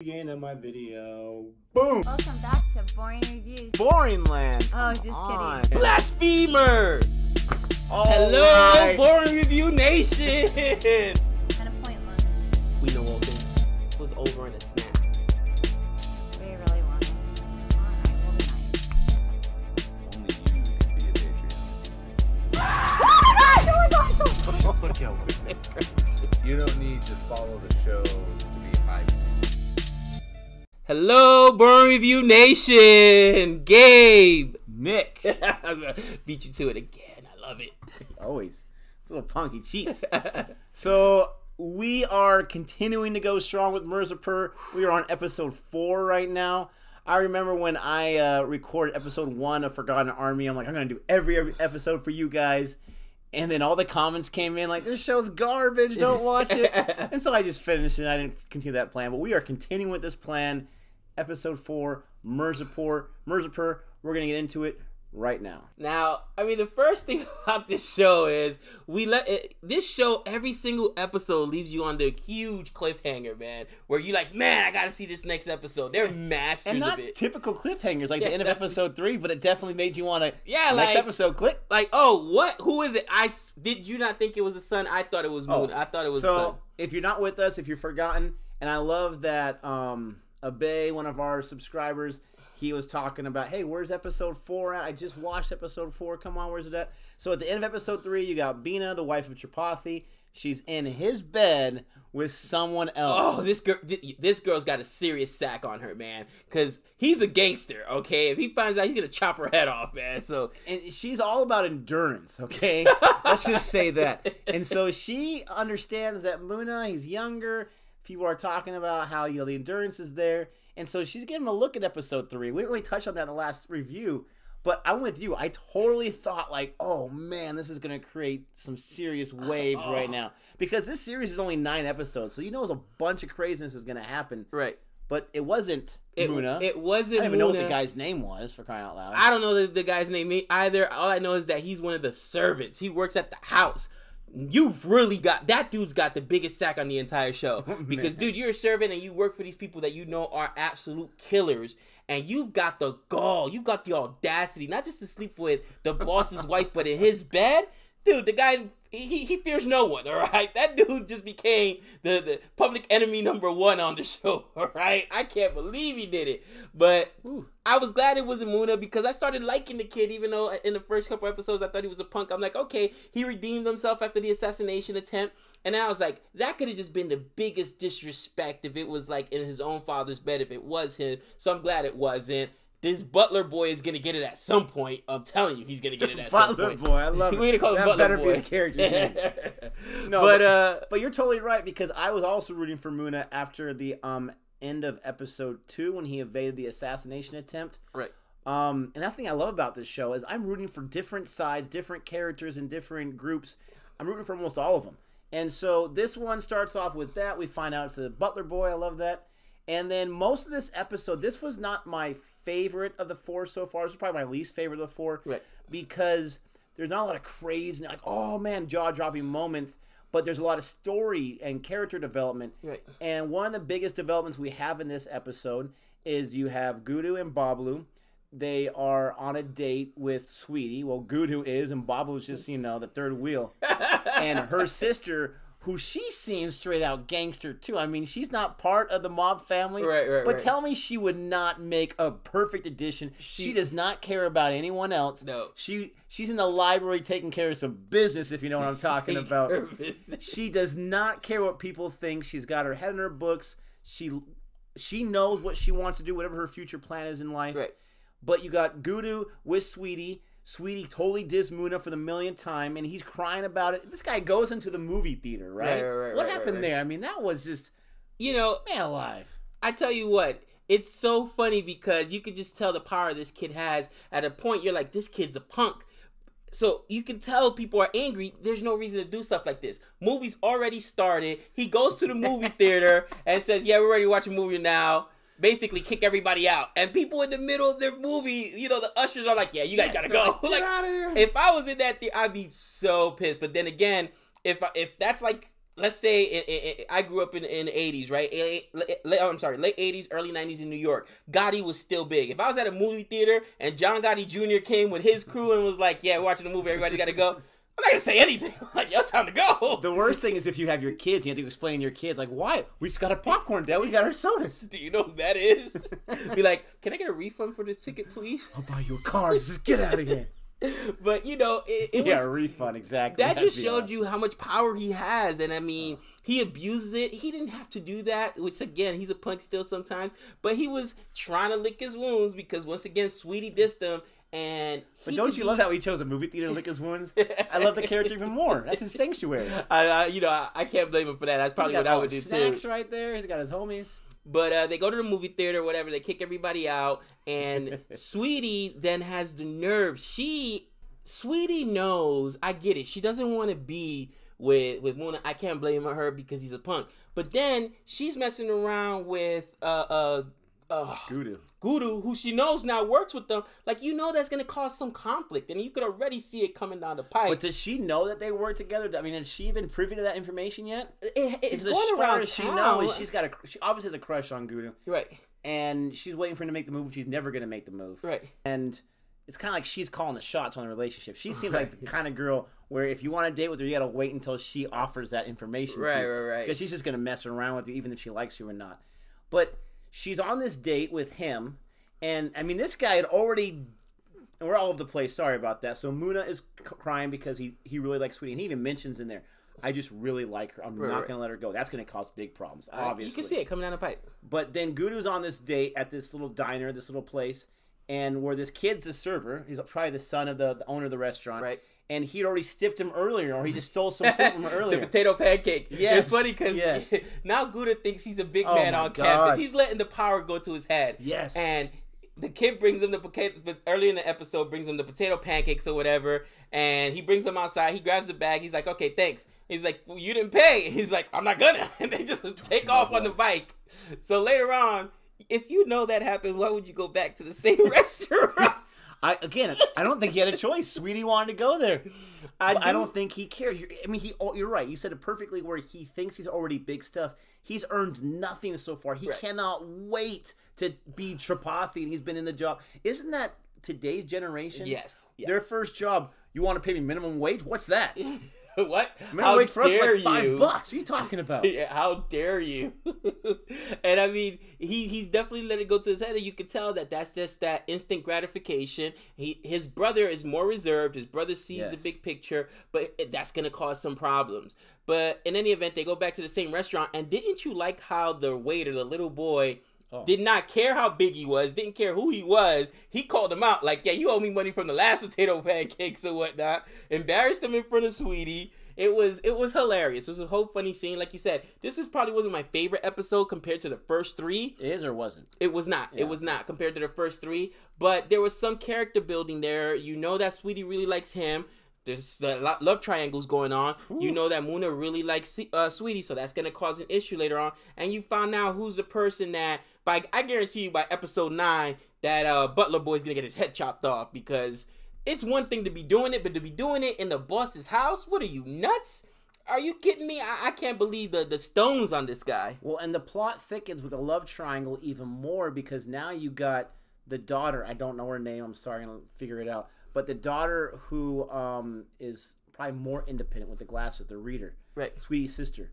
Beginning of my video. Boom! Welcome back to Boring Reviews. Boring land. Oh, just kidding. Blasphemer! All Hello, right. Boring Review Nation! Kind of pointless. We know all this. It was over in a snap. We really want it. Alright, we'll be nice. Only you can be a Patreon. Oh my gosh! Yo, It's crazy. You don't need to follow the show to be hyped. Hello, Boring Review Nation! Gabe! Nick. Beat you to it again. I love it. Always. It's a little punky cheats. So, we are continuing to go strong with Mirzapur. We are on episode 4 right now. I remember when I recorded episode 1 of Forgotten Army. I'm like, I'm going to do every episode for you guys. And then all the comments came in like, this show's garbage, don't watch it. And so I just finished it. I didn't continue that plan. But we are continuing with this plan. Episode 4, Mirzapur. Mirzapur, we're going to get into it right now. Now, I mean, the first thing about this show is this show, every single episode leaves you on the huge cliffhanger, man, where you're like, man, I gotta see this next episode. They're masters And not of it. typical cliffhangers like the end of episode 3, but it definitely made you want to, Yeah, next like- episode, click. Like, oh, what? Who is it? Did you not think it was the sun? I thought it was moon. I thought it was the sun. So, if you're not with us, if you're forgotten, and I love that Abe, one of our subscribers, he was talking about, hey, where's episode 4 at? I just watched episode 4. Come on, where's it at? So at the end of episode 3, you got Bina, the wife of Tripathi. She's in his bed with someone else. Oh, this girl's got a serious sack on her, man. Because he's a gangster, okay? If he finds out, he's going to chop her head off, man. So, And she's all about endurance, okay? Let's just say that. And so she understands that Muna, he's younger. People are talking about how, the endurance is there. And so she's getting a look at episode 3. We didn't really touch on that in the last review. But I'm with you. I totally thought, like, oh, man, this is going to create some serious waves right now. Because this series is only 9 episodes. So there's a bunch of craziness is going to happen. right. But it wasn't Muna. It wasn't I don't even know what Muna. the guy's name was, for crying out loud. I don't know the guy's name either. All I know is that he's one of the servants. He works at the house. You've really got that dude's got the biggest sack on the entire show because dude, you're a servant and you work for these people that you know are absolute killers, and you've got the gall, you've got the audacity not just to sleep with the boss's wife, but in his bed, dude. The guy he fears no one. All right, that dude just became the public enemy #1 on the show. All right, I can't believe he did it, but I was glad it wasn't Muna because I started liking the kid, even though in the first couple episodes I thought he was a punk. I'm like, okay, he redeemed himself after the assassination attempt, and then I was like, that could have just been the biggest disrespect if it was like in his own father's bed, if it was him. So I'm glad it wasn't. This Butler boy is gonna get it at some point. I'm telling you, he's gonna get it at some Butler point. boy, I love it. We're gonna call him That Butler better boy. be his character's name. No, but you're totally right because I was also rooting for Muna after the end of episode 2 when he evaded the assassination attempt. Right. And that's the thing I love about this show is I'm rooting for different sides, different characters, and different groups. I'm rooting for almost all of them. And so this one starts off with that. We find out it's a Butler boy. I love that. And then most of this episode, this was not my favorite of the 4 so far. This is probably my least favorite of the 4. Right. Because there's not a lot of crazy, like, oh man, jaw-dropping moments. But there's a lot of story and character development. Right. And one of the biggest developments we have in this episode is you have Gudu and Bablu. They are on a date with Sweetie. Well, Gudu is, and Bablu's just, the third wheel. And her sister, who she seems straight out gangster too. I mean, she's not part of the mob family. Right. But tell me she would not make a perfect addition. She does not care about anyone else. No. She's in the library taking care of some business, if you know what I'm talking about. She does not care what people think. She's got her head in her books. She knows what she wants to do, whatever her future plan is in life. Right. But you got Gudu with Sweetie. Sweetie totally dissed Muna for the millionth time, and he's crying about it. This guy goes into the movie theater, right? What happened there? I mean, that was just, man alive. I tell you what, it's so funny because you could just tell the power this kid has. At a point, you're like, this kid's a punk. So you can tell people are angry. There's no reason to do stuff like this. Movie's already started. He goes to the movie theater and says, yeah, we're ready to watch a movie now. Basically kick everybody out, and people in the middle of their movie, the ushers are like, yeah, you guys gotta go. Get out of here. If I was in that theater, I'd be so pissed. But then again, if that's like let's say I grew up in the 80s, right? I'm sorry, late 80s, early 90s in New York. Gotti was still big. If I was at a movie theater and John Gotti Jr. came with his crew and was like, yeah, we're watching the movie, everybody's got to go, I'm not going to say anything. Like, yo, it's time to go. The worst thing is if you have your kids, you have to explain to your kids, like, why? We just got our popcorn, Dad. We got our sodas. Do you know who that is? Be like, can I get a refund for this ticket, please? I'll buy you a car. Just get out of here. But, you know, it Yeah, was, a refund, exactly. that That'd just be showed awesome. you how much power he has. And, I mean, he abuses it. He didn't have to do that, which, again, he's a punk still sometimes. But he was trying to lick his wounds because, once again, Sweetie dissed him. And But don't you love how he chose a movie theater to lick his wounds? I love the character even more. That's his sanctuary. I can't blame him for that. That's probably He's got what I all would do his too. snacks right there. He's got his homies. But they go to the movie theater, whatever. They kick everybody out, and Sweetie then has the nerve. Sweetie knows. I get it. She doesn't want to be with Muna. I can't blame her because he's a punk. But then she's messing around with Guru, who she knows now works with them. Like, you know that's going to cause some conflict, and you could already see it coming down the pipe. But does she know that they work together? I mean, has she been privy to that information yet? It's As going far around as she town. knows, she obviously has a crush on Guru. Right, And she's waiting for him to make the move. She's never going to make the move. right. And it's kind of like she's calling the shots on the relationship. She seems like the kind of girl where if you want to date with her, you got to wait until she offers that information to you. Right. Because she's just going to mess around with you even if she likes you or not. But she's on this date with him. And, I mean, this guy had already... And we're all over the place. Sorry about that. So Muna is crying because he really likes Sweetie. And he even mentions in there, I just really like her. I'm not going to let her go. That's going to cause big problems, obviously. You can see it coming down the pipe. But then Guru's on this date at this little diner, this little place, and where this kid's the server. He's probably the son of the owner of the restaurant. Right. And he'd already stiffed him earlier, or he just stole some food from her earlier. The potato pancake. Yes, It's funny because yes. now Gouda thinks he's a big Oh man my on campus. gosh. He's letting the power go to his head. Yes. And the kid brings him the potato, early in the episode, brings him the potato pancakes or whatever, and he brings them outside. He grabs the bag. He's like, okay, thanks. He's like, well, you didn't pay. He's like, I'm not gonna. And they just take off on the bike. So later on, if you know that happened, why would you go back to the same restaurant? I don't think he had a choice. Sweetie wanted to go there. I don't think he cares. You're right. You said it perfectly where he thinks he's already big stuff. He's earned nothing so far. He cannot wait to be Tripathi, and he's been in the job. Isn't that today's generation? Yes. Their first job, you want to pay me minimum wage? What's that? What? Minimum wage for us is like $5. What are you talking about? Yeah, how dare you? And I mean, he's definitely let it go to his head, and you can tell that that's just that instant gratification. His brother is more reserved. His brother sees the big picture, but that's going to cause some problems. But in any event, they go back to the same restaurant, and didn't you like how the waiter, the little boy, did not care how big he was, didn't care who he was. He called him out like, yeah, you owe me money from the last potato pancakes or whatnot. Embarrassed him in front of Sweetie. It was hilarious. It was a whole funny scene. Like you said, this probably wasn't my favorite episode compared to the first three. It is or wasn't? It was not. Yeah. It was not compared to the first three. But there was some character building there. You know that Sweetie really likes him. There's a lot love triangles going on. Ooh. You know that Muna really likes Sweetie, so that's going to cause an issue later on. And you found out who's the person that, I guarantee you by episode 9, that Butler Boy's going to get his head chopped off, because it's one thing to be doing it, but to be doing it in the boss's house? What are you, nuts? Are you kidding me? I can't believe the stones on this guy. Well, and the plot thickens with a love triangle even more, because now you got the daughter. I don't know her name. I'm sorry. I'm going to figure it out. But the daughter who is probably more independent with the glasses, the reader. Right. Sweetie's sister.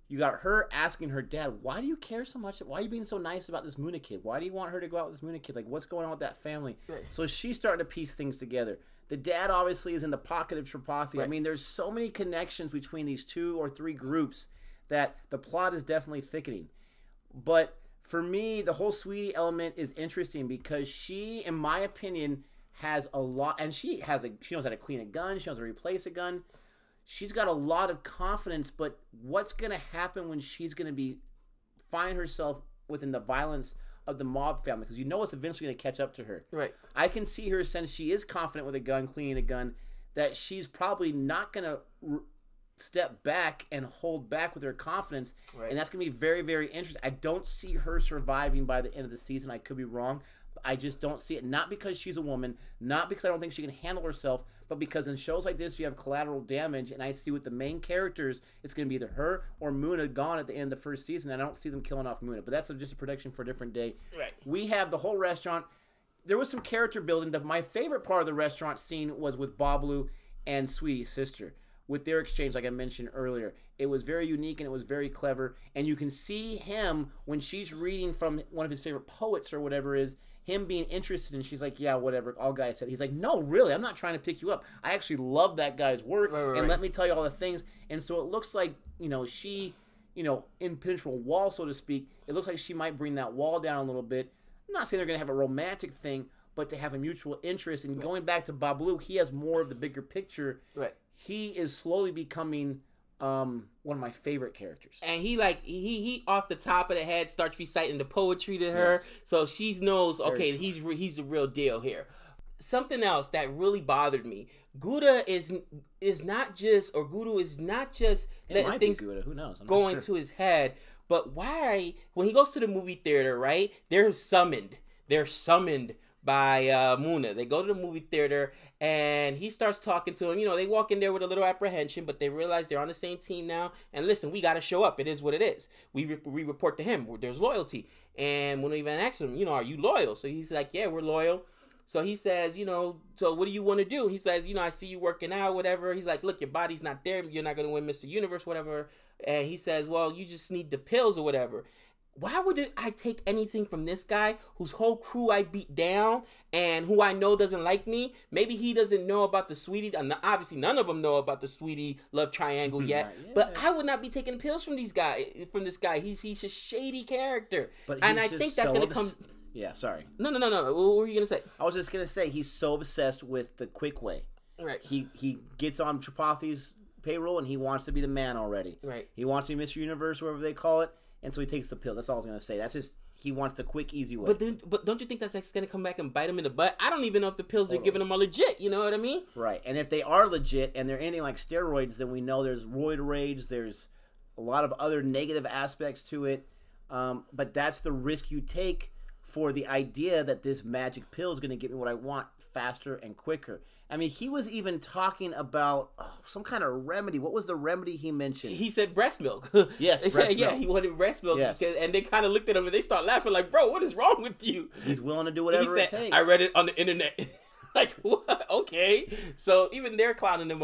You got her asking her dad, why do you care so much? Why are you being so nice about this Muna kid? Why do you want her to go out with this Muna kid? Like, what's going on with that family? Right. So she's starting to piece things together. The dad obviously is in the pocket of Tripathi. Right. I mean, there's so many connections between these 2 or 3 groups that the plot is definitely thickening. But for me, the whole Sweetie element is interesting because she, in my opinion, has a lot, and she knows how to clean a gun. She knows how to replace a gun. She's got a lot of confidence, but what's going to happen when she's going to find herself within the violence of the mob family? Because you know it's eventually going to catch up to her. Right. I can see her, since she is confident with a gun, cleaning a gun, that she's probably not going to step back and hold back with her confidence, Right. and that's going to be very, very interesting. I don't see her surviving by the end of the season. I could be wrong. I just don't see it. Not because she's a woman, not because I don't think she can handle herself, but because in shows like this you have collateral damage, and I see with the main characters, it's going to be either her or Muna gone at the end of the first season, and I don't see them killing off Muna. But that's just a prediction for a different day. Right. We have the whole restaurant. There was some character building. My favorite part of the restaurant scene was with Babalu and Sweetie's sister. With their exchange, like I mentioned earlier. It was very unique and it was very clever. And you can see him when she's reading from one of his favorite poets or whatever it is, him being interested, and she's like, yeah, whatever, all guys said. He's like, no, really, I'm not trying to pick you up. I actually love that guy's work, and let me tell you all the things. And so it looks like, she, impenetrable wall, so to speak. It looks like she might bring that wall down a little bit. I'm not saying they're going to have a romantic thing, but to have a mutual interest. And going back to Babalu, he has more of the bigger picture. Right. He is slowly becoming one of my favorite characters. And he off the top of the head starts reciting the poetry to her, so she knows, okay, he's the real deal here. Something else that really bothered me: Gouda is not just letting things Gouda. Who knows? go into his head, but why when he goes to the movie theater, right? They're summoned by Muna. They go to the movie theater, and he starts talking to him. They walk in there with a little apprehension, but they realize they're on the same team now. And listen, we got to show up. It is what it is. We report to him. There's loyalty. And Muna even asks him, are you loyal? So he's like, yeah, we're loyal. So he says, so what do you want to do? He says, I see you working out, whatever. He's like, look, your body's not there. You're not going to win Mr. Universe, whatever. And he says, well, you just need the pills or whatever. Why would I take anything from this guy whose whole crew I beat down and who I know doesn't like me? Maybe he doesn't know about the Sweetie. Obviously, none of them know about the Sweetie love triangle yet. But I would not be taking pills from this guy. He's a shady character. And I think that's going to come... Yeah, sorry. No. What were you going to say? I was just going to say he's so obsessed with the quick way. Right. He gets on Tripathi's payroll and he wants to be the man already. Right. He wants to be Mr. Universe, whatever they call it. And so he takes the pill. That's all I was going to say. That's just, he wants the quick, easy way. But don't you think that's going to come back and bite him in the butt? I don't even know if the pills they're giving him are legit. You know what I mean? Right. And if they are legit and they're anything like steroids, then we know there's roid rage. There's a lot of other negative aspects to it. But that's the risk you take for the idea that this magic pill is going to get me what I want faster and quicker. I mean, he was even talking about some kind of remedy. What was the remedy he mentioned? He said breast milk. Yes, breast milk. Yeah, he wanted breast milk. Yes. And they kind of looked at him and they start laughing like, bro, what is wrong with you? He's willing to do whatever it takes. I read it on the internet. Like, what? Okay. So even they're clowning him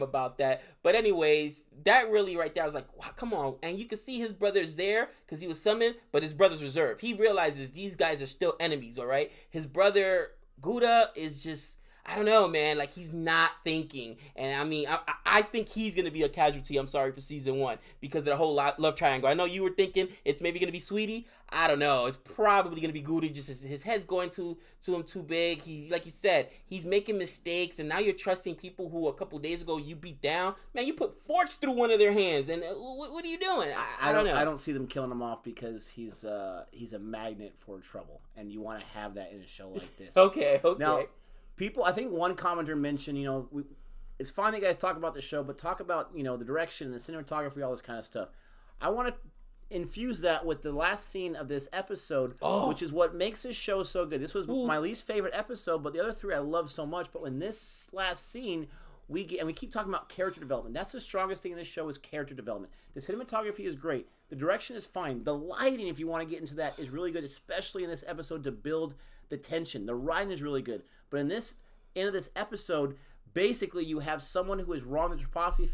about that. But anyways, that really right there, I was like, wow, come on. And you can see his brother's there because he was summoned, but his brother's reserved. He realizes these guys are still enemies, all right? His brother, Gouda, is just... I don't know, man. Like, he's not thinking. And, I mean, I think he's going to be a casualty, I'm sorry, for season 1 because of the whole love triangle. I know you were thinking it's maybe going to be Sweetie. I don't know. It's probably going to be Gouda. Just his head's going to him too big. He's, like you said, he's making mistakes. And now you're trusting people who a couple days ago you beat down. Man, you put forks through one of their hands. And what are you doing? I don't know. I don't see them killing him off because he's a magnet for trouble. And you want to have that in a show like this. Okay. Now, people, I think one commenter mentioned, it's fine that you guys talk about the show, but talk about, the direction, the cinematography, all this kind of stuff. I want to infuse that with the last scene of this episode, which is what makes this show so good. This was my least favorite episode, but the other 3 I love so much. But when this last scene, we keep talking about character development. That's the strongest thing in this show is character development. The cinematography is great. The direction is fine. The lighting, if you want to get into that, is really good, especially in this episode to build the tension. The writing is really good. But in this end of this episode, basically you have someone who has wronged the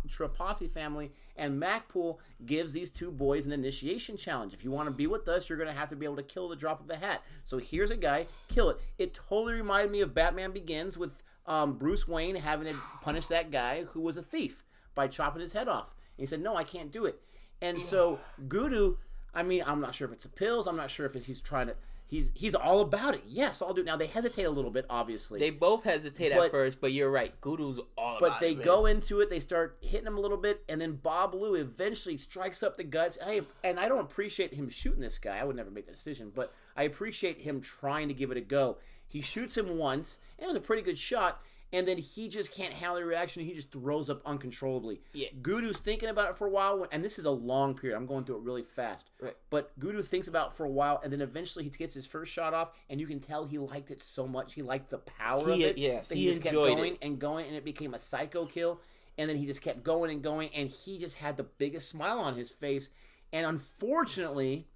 Tripathi family, and Macpool gives these 2 boys an initiation challenge. If you want to be with us, you're going to have to be able to kill the drop of a hat. So here's a guy, kill it. It totally reminded me of Batman Begins with Bruce Wayne having to punish that guy who was a thief by chopping his head off. And he said, no, I can't do it. And so Gouda, I mean, I'm not sure if it's the pills. I'm not sure if he's trying to... He's all about it. Yes, I'll do it. Now, they hesitate a little bit, obviously. They both hesitate at first, but you're right. Gouda's all about it. But they go into it. They start hitting him a little bit, and then Babalu eventually strikes up the guts. And I don't appreciate him shooting this guy. I would never make that decision, but I appreciate him trying to give it a go. He shoots him once, and it was a pretty good shot. and then he just can't handle the reaction. He just throws up uncontrollably. Yeah. Gudu's thinking about it for a while, and this is a long period. I'm going through it really fast. Right. But Gudu thinks about it for a while, and then eventually he gets his first shot off, and you can tell he liked it so much. He liked the power of it. Yes, that he just kept enjoyed going it. and going, and it became a psycho kill. And then he just kept going and going, and he just had the biggest smile on his face. And unfortunately,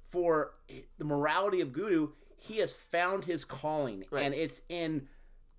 for the morality of Gudu, he has found his calling, Right. and it's in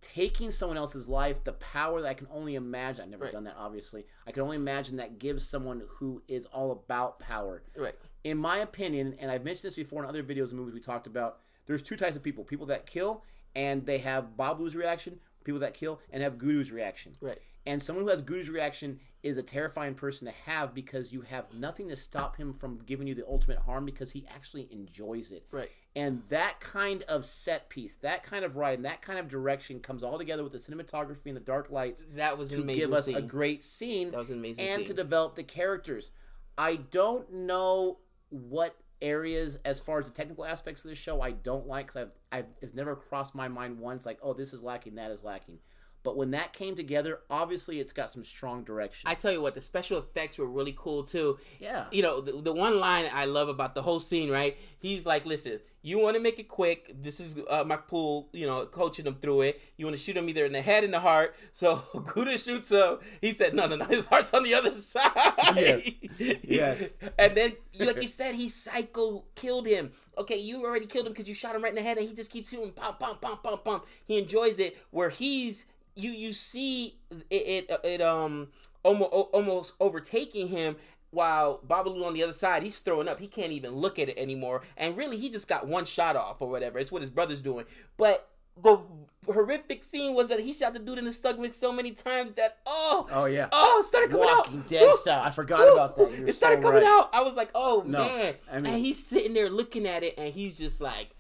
taking someone else's life, the power that I can only imagine. I've never Right. done that, obviously. I can only imagine that gives someone who is all about power. Right. In my opinion, and I've mentioned this before in other videos and movies we talked about, there's two types of people. People that kill, and they have Bablu's reaction. People that kill and have Gudu's reaction. Right. And someone who has Gudu's reaction is a terrifying person to have because you have nothing to stop him from giving you the ultimate harm because he actually enjoys it. Right. And that kind of set piece, that kind of ride, and that kind of direction comes all together with the cinematography and the dark lights That was an to amazing give us scene. a great scene That was an amazing and scene. to develop the characters. I don't know what areas, as far as the technical aspects of the show, I don't like because it's never crossed my mind once like, oh, this is lacking, that is lacking. But when that came together, obviously it's got some strong direction. I tell you what, the special effects were really cool too. Yeah. You know, the one line I love about the whole scene, right? He's like, listen, you want to make it quick. This is Mirzapur, you know, coaching him through it. You want to shoot him either in the head and the heart. So Guda shoots him. He said, no, his heart's on the other side. Yes. Yes. And then, like you said, he psycho killed him. Okay, you already killed him because you shot him right in the head, and he just keeps shooting, pump, pump, pump, pump, pump. He enjoys it. Where he's you see it almost overtaking him, while Babalu on the other side, he's throwing up. He can't even look at it anymore. And really, he just got one shot off or whatever. It's what his brother's doing. But the horrific scene was that he shot the dude in the stomach so many times that it started coming out. Walking Dead style. I forgot about that. You're It started so coming right. out. I was like, oh No, man. I mean- And he's sitting there looking at it, and he's just like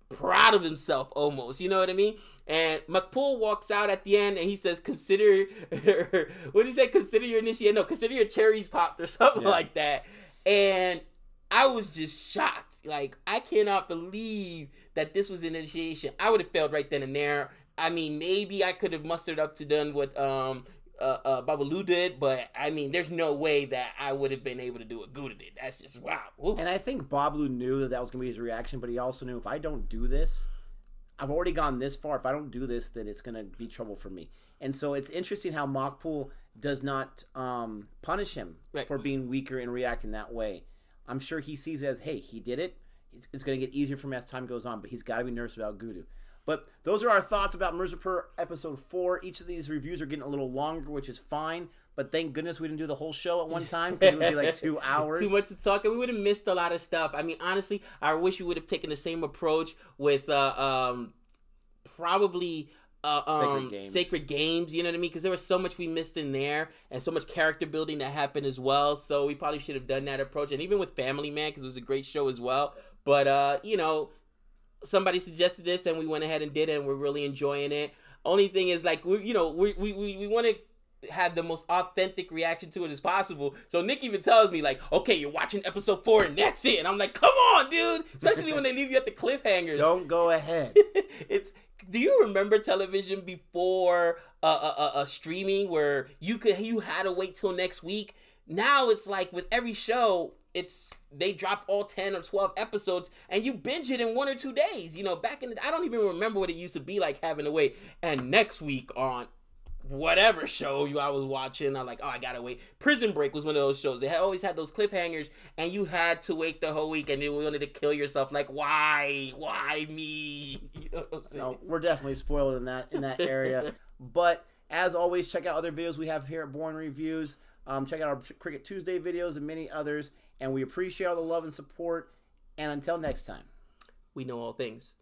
proud of himself almost. You know what I mean? And Mirzapur walks out at the end, and he says, consider, what did he say? Consider your initiation. No, consider your cherries popped or something like that. And I was just shocked. Like, I cannot believe that this was an initiation. I would have failed right then and there. I mean, maybe I could have mustered up to done what Babalu did, but I mean, there's no way that I would have been able to do what Gouda did. That's just wow. Oof. And I think Babalu knew that was going to be his reaction, but he also knew if I don't do this, I've already gone this far. If I don't do this, then it's going to be trouble for me. And so it's interesting how Mirzapur does not punish him for being weaker and reacting that way. I'm sure he sees it as, hey, he did it. It's going to get easier for him as time goes on, but he's got to be nervous about Gudu. But those are our thoughts about Mirzapur episode 4. Each of these reviews are getting a little longer, which is fine. But thank goodness we didn't do the whole show at one time because it would be like 2 hours. Too much to talk, and we would have missed a lot of stuff. I mean, honestly, I wish we would have taken the same approach with probably Sacred Games. You know what I mean? Because there was so much we missed in there, and so much character building that happened as well. So we probably should have done that approach, and even with Family Man, because it was a great show as well. But you know, somebody suggested this, and we went ahead and did it, and we're really enjoying it. Only thing is, like, we want to have the most authentic reaction to it as possible. So Nick even tells me, like, okay, you're watching episode 4 and that's it. And I'm like, come on, dude. Especially when they leave you at the cliffhangers. Don't go ahead. Do you remember television before streaming where you had to wait till next week? Now it's like with every show, they drop all 10 or 12 episodes and you binge it in 1 or 2 days. You know, back in I don't even remember what it used to be like having to wait. And next week on whatever show I was watching, I'm like, oh, I gotta wait. Prison Break was one of those shows. They always had those cliffhangers, and you had to wait the whole week, and you wanted to kill yourself. Like, why me? You know what I'm saying? No, we're definitely spoiled in that area. But as always, check out other videos we have here at Boring Reviews. Check out our Cricket Tuesday videos and many others. And we appreciate all the love and support. And until next time, we know all things.